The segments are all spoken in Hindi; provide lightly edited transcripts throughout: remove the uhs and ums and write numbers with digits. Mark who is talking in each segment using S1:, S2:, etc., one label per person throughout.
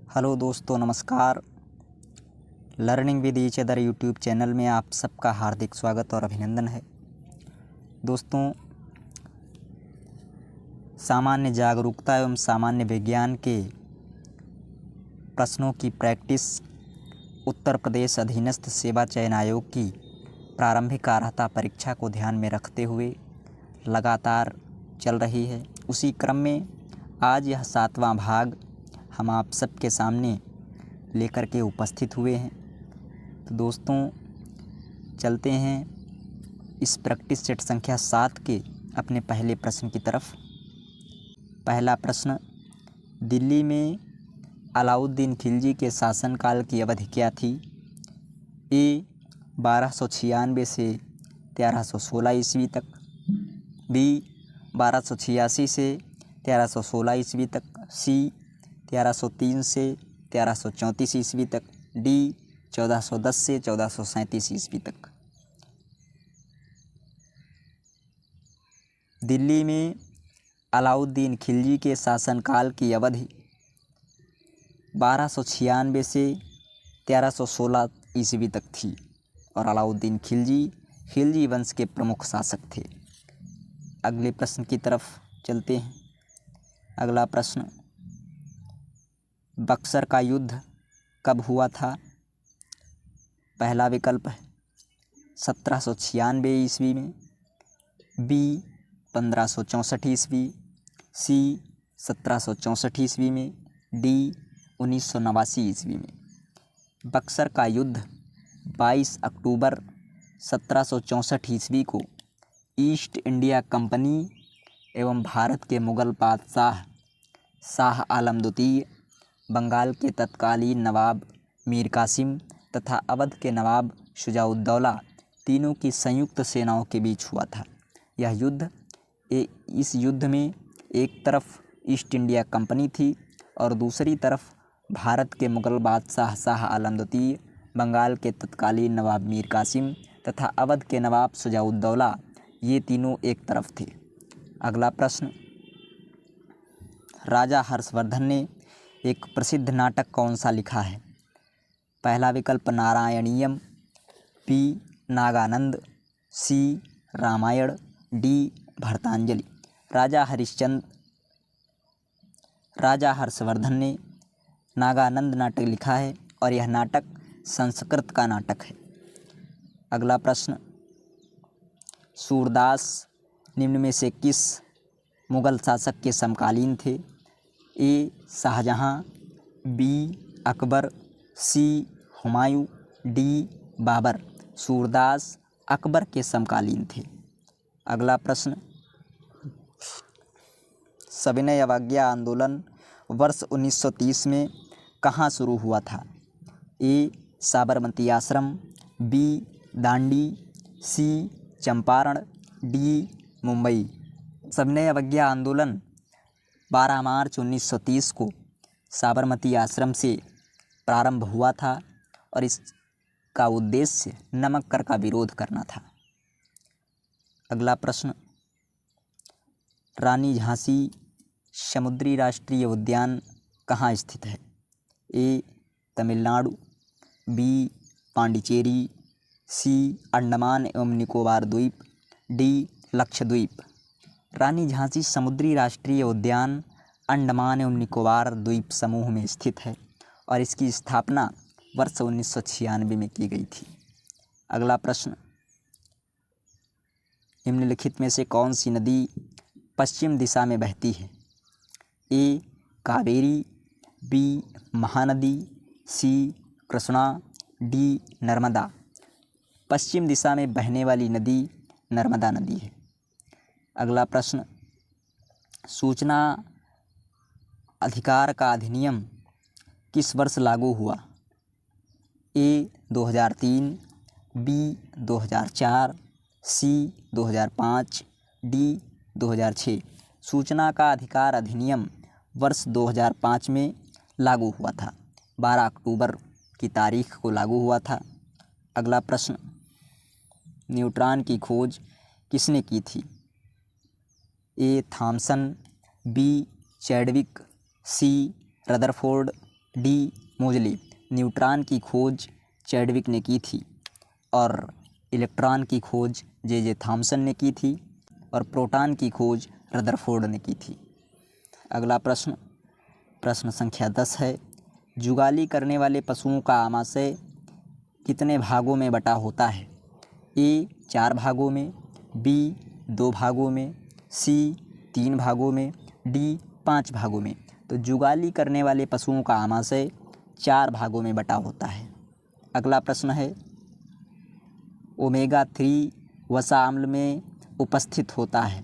S1: हेलो दोस्तों, नमस्कार। Learning with each other YouTube channel में आप सबका हार्दिक स्वागत और अभिनंदन है। दोस्तों, सामान्य जागरूकता एवं सामान्य विज्ञान के प्रश्नों की प्रैक्टिस उत्तर प्रदेश अधीनस्थ सेवा चयन आयोग की प्रारंभिक अर्हता परीक्षा को ध्यान में रखते हुए लगातार चल रही है। उसी क्रम में आज यह 7वां भाग हम आप सबके सामने लेकर के उपस्थित हुए हैं। तो दोस्तों, चलते हैं इस प्रैक्टिस सेट संख्या 7 के अपने पहले प्रश्न की तरफ। पहला प्रश्न, दिल्ली में अलाउद्दीन खिलजी के शासनकाल की अवधि क्या थी? ए 1296 से 1316 ईस्वी तक, बी 1286 से 1316 ईस्वी तक, सी 1303 से 1334 ईस्वी तक, डी 1410 से 1437 ईस्वी तक। दिल्ली में अलाउद्दीन खिलजी के शासनकाल की अवधि 1296 से 1316 ईस्वी तक थी और अलाउद्दीन खिलजी वंश के प्रमुख शासक थे। अगले प्रश्न की तरफ चलते हैं। अगला प्रश्न, बक्सर का युद्ध कब हुआ था? पहला विकल्प है 1796 ईस्वी में, बी 1564 ईस्वी, सी 1764 ईस्वी में, डी 1989 ईस्वी में। बक्सर का युद्ध 22 अक्टूबर 1764 ईस्वी को ईस्ट इंडिया कंपनी एवं भारत के मुगल बादशाह शाह आलम द्वितीय, बंगाल के तत्कालीन नवाब मीर कासिम तथा अवध के नवाब शुजाउद्दौला तीनों की संयुक्त सेनाओं के बीच हुआ था। इस युद्ध में एक तरफ ईस्ट इंडिया कंपनी थी और दूसरी तरफ भारत के मुगल बादशाह शाह आलम द्वितीय, बंगाल के तत्कालीन नवाब मीर कासिम तथा अवध के नवाब शुजाउद्दौला, ये तीनों एक तरफ थे। अगला प्रश्न, राजा हर्षवर्धन ने एक प्रसिद्ध नाटक कौन सा लिखा है? पहला विकल्प नारायणीयम, बी नागानंद, सी रामायण, डी भरतांजलि। राजा हर्षवर्धन ने नागानंद नाटक लिखा है और यह नाटक संस्कृत का नाटक है। अगला प्रश्न, सूरदास निम्न में से किस मुगल शासक के समकालीन थे? ए शाहजहां, बी अकबर, सी हुमायूं, डी बाबर। सूरदास अकबर के समकालीन थे। अगला प्रश्न, सविनय अवज्ञा आंदोलन वर्ष 1930 में कहाँ शुरू हुआ था? ए साबरमती आश्रम, बी दांडी, सी चंपारण, डी मुंबई। सविनय अवज्ञा आंदोलन 12 मार्च 1930 को साबरमती आश्रम से प्रारंभ हुआ था और इसका उद्देश्य नमक कर का विरोध करना था। अगला प्रश्न, रानी झांसी समुद्री राष्ट्रीय उद्यान कहाँ स्थित है? ए तमिलनाडु, बी पांडिचेरी, सी अंडमान एवं निकोबार द्वीप, डी लक्षद्वीप। रानी झांसी समुद्री राष्ट्रीय उद्यान अंडमान एवं निकोबार द्वीप समूह में स्थित है और इसकी स्थापना वर्ष 1996 में की गई थी। अगला प्रश्न, निम्नलिखित में से कौन सी नदी पश्चिम दिशा में बहती है? ए कावेरी, बी महानदी, सी कृष्णा, डी नर्मदा। पश्चिम दिशा में बहने वाली नदी नर्मदा नदी है। अगला प्रश्न, सूचना अधिकार का अधिनियम किस वर्ष लागू हुआ? ए 2003, बी 2004, सी 2005, डी 2006। सूचना का अधिकार अधिनियम वर्ष 2005 में लागू हुआ था। 12 अक्टूबर की तारीख को लागू हुआ था। अगला प्रश्न, न्यूट्रॉन की खोज किसने की थी? ए थॉमसन, बी चैडविक, सी रदरफोर्ड, डी मोजली। न्यूट्रॉन की खोज चैडविक ने की थी और इलेक्ट्रॉन की खोज जे थॉमसन ने की थी और प्रोटॉन की खोज रदरफोर्ड ने की थी। अगला प्रश्न, प्रश्न संख्या 10 है। जुगाली करने वाले पशुओं का आमाशय कितने भागों में बटा होता है? ए 4 भागों में, बी 2 भागों में, सी 3 भागों में, डी 5 भागों में। तो जुगाली करने वाले पशुओं का आमाशय 4 भागों में बटा होता है। अगला प्रश्न है, ओमेगा 3 वसा अम्ल में उपस्थित होता है।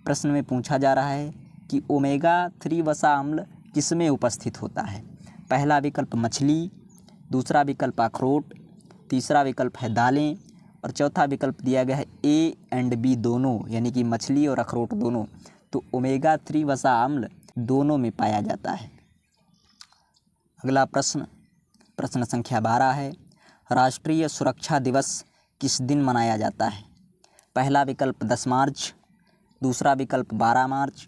S1: प्रश्न में पूछा जा रहा है कि ओमेगा 3 वसा अम्ल किस में उपस्थित होता है? पहला विकल्प मछली, दूसरा विकल्प अखरोट, तीसरा विकल्प है दालें और चौथा विकल्प दिया गया है ए एंड बी दोनों, यानी कि मछली और अखरोट दोनों। तो ओमेगा 3 वसा अम्ल दोनों में पाया जाता है। अगला प्रश्न, प्रश्न संख्या 12 है। राष्ट्रीय सुरक्षा दिवस किस दिन मनाया जाता है? पहला विकल्प 10 मार्च, दूसरा विकल्प 12 मार्च,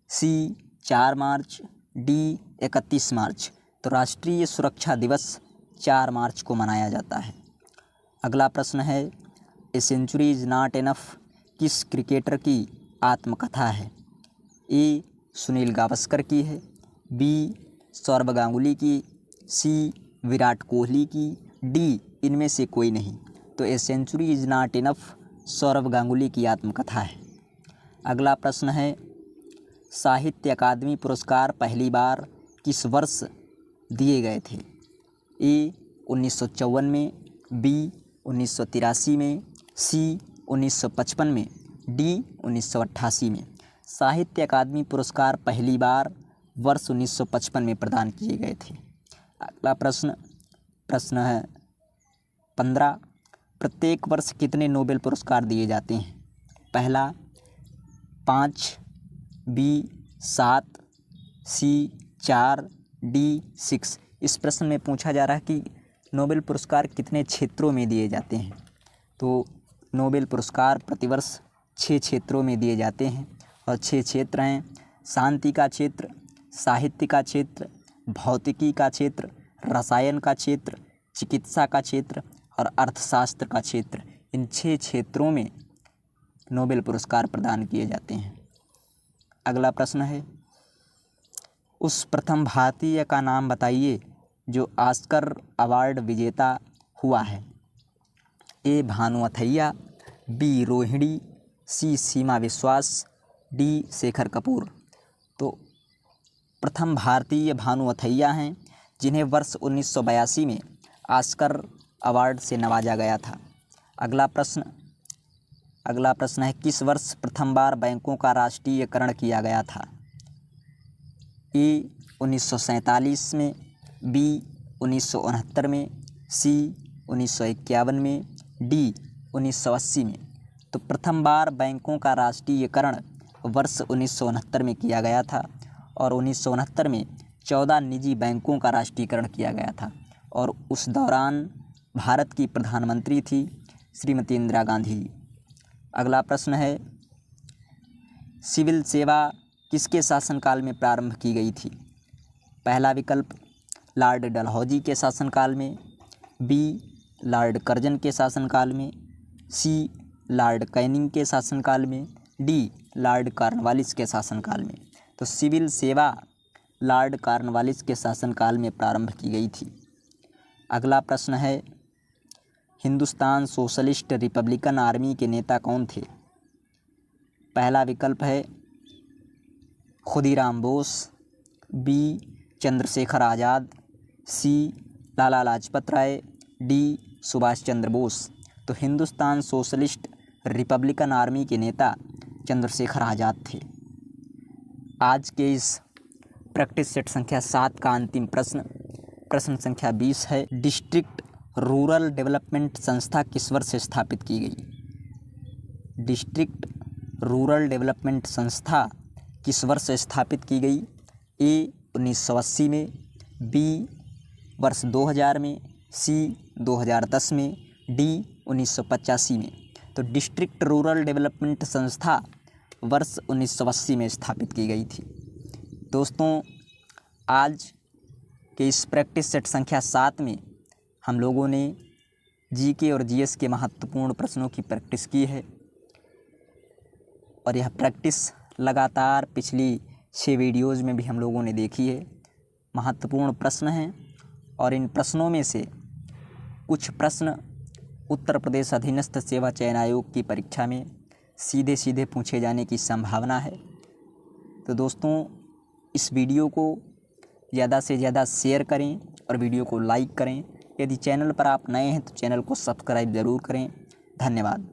S1: सी 4 मार्च, डी 31 मार्च। तो राष्ट्रीय सुरक्षा दिवस 4 मार्च को मनाया जाता है। अगला प्रश्न है, a century is not enough किस क्रिकेटर की आत्मकथा है? ए सुनील गावस्कर की है, बी सौरव गांगुली की, सी विराट कोहली की, डी इनमें से कोई नहीं। तो a century is not enough Sourav Ganguly की आत्मकथा है। अगला प्रश्न है, साहित्य अकादमी पुरस्कार पहली बार किस वर्ष दिए गए थे? ए 1954 में, बी 1983 में, सी 1955 में, डी 1988 में। साहित्य अकादमी पुरस्कार पहली बार वर्ष 1955 में प्रदान किए गए थे। अगला प्रश्न, प्रश्न है 15। प्रत्येक वर्ष कितने नोबेल पुरस्कार दिए जाते हैं? पहला 5, बी 7, सी 4, डी 6। इस प्रश्न में पूछा जा रहा है कि नोबेल पुरस्कार कितने क्षेत्रों में दिए जाते हैं। तो नोबेल पुरस्कार प्रतिवर्ष 6 क्षेत्रों में दिए जाते हैं और 6 क्षेत्र हैं, शांति का क्षेत्र, साहित्य का क्षेत्र, भौतिकी का क्षेत्र, रसायन का क्षेत्र, चिकित्सा का क्षेत्र और अर्थशास्त्र का क्षेत्र। इन 6 क्षेत्रों में नोबेल पुरस्कार प्रदान किए जाते हैं। अगला प्रश्न है, उस प्रथम भारतीय का नाम बताइए जो ऑस्कर अवार्ड विजेता हुआ है। ए भानु अथैया, बी रोहिणी, सी सीमा विश्वास, डी शेखर कपूर। तो प्रथम भारतीय भानु अथैया हैं जिन्हें वर्ष 1982 में ऑस्कर अवार्ड से नवाजा गया था। अगला प्रश्न है, किस वर्ष प्रथम बार बैंकों का राष्ट्रीयकरण किया गया था? ए 1947 में, बी 1969 में, सी 1951 में, डी 1980 में। तो प्रथम बार बैंकों का राष्ट्रीयकरण वर्ष 1969 में किया गया था और 1969 में 14 निजी बैंकों का राष्ट्रीयकरण किया गया था और उस दौरान भारत की प्रधानमंत्री थी श्रीमती इंदिरा गांधी। अगला प्रश्न है, सिविल सेवा किसके शासनकाल में प्रारंभ की गई थी? पहला विकल्प लॉर्ड डलहौजी के शासनकाल में, बी लॉर्ड कर्जन के शासनकाल में, सी लॉर्ड कैनिंग के शासनकाल में, डी लॉर्ड कॉर्नवालिस के शासनकाल में। तो सिविल सेवा लॉर्ड कॉर्नवालिस के शासनकाल में प्रारंभ की गई थी। अगला प्रश्न है, हिंदुस्तान सोशलिस्ट रिपब्लिकन आर्मी के नेता कौन थे? पहला विकल्प है खुदीराम बोस, बी चंद्रशेखर आज़ाद, सी लाला लाजपत राय, डी सुभाष चंद्र बोस। तो हिंदुस्तान सोशलिस्ट रिपब्लिकन आर्मी के नेता चंद्रशेखर आज़ाद थे। आज के इस प्रैक्टिस सेट संख्या 7 का अंतिम प्रश्न, प्रश्न संख्या 20 है। डिस्ट्रिक्ट रूरल डेवलपमेंट संस्था किस वर्ष स्थापित की गई? डिस्ट्रिक्ट रूरल डेवलपमेंट संस्था किस वर्ष स्थापित की गई? ए 1980 में, बी वर्ष 2000 में, सी 2010 में, डी 1985 में। तो डिस्ट्रिक्ट रूरल डेवलपमेंट संस्था वर्ष 1980 में स्थापित की गई थी। दोस्तों, आज कि इस प्रैक्टिस सेट संख्या 7 में हम लोगों ने जीके और जीएस के महत्वपूर्ण प्रश्नों की प्रैक्टिस की है और यह प्रैक्टिस लगातार पिछली 6 वीडियोज़ में भी हम लोगों ने देखी है। महत्वपूर्ण प्रश्न हैं और इन प्रश्नों में से कुछ प्रश्न उत्तर प्रदेश अधीनस्थ सेवा चयन आयोग की परीक्षा में सीधे सीधे पूछे जाने की संभावना है। तो दोस्तों, इस वीडियो को ज़्यादा से ज़्यादा शेयर करें और वीडियो को लाइक करें। यदि चैनल पर आप नए हैं तो चैनल को सब्सक्राइब ज़रूर करें। धन्यवाद।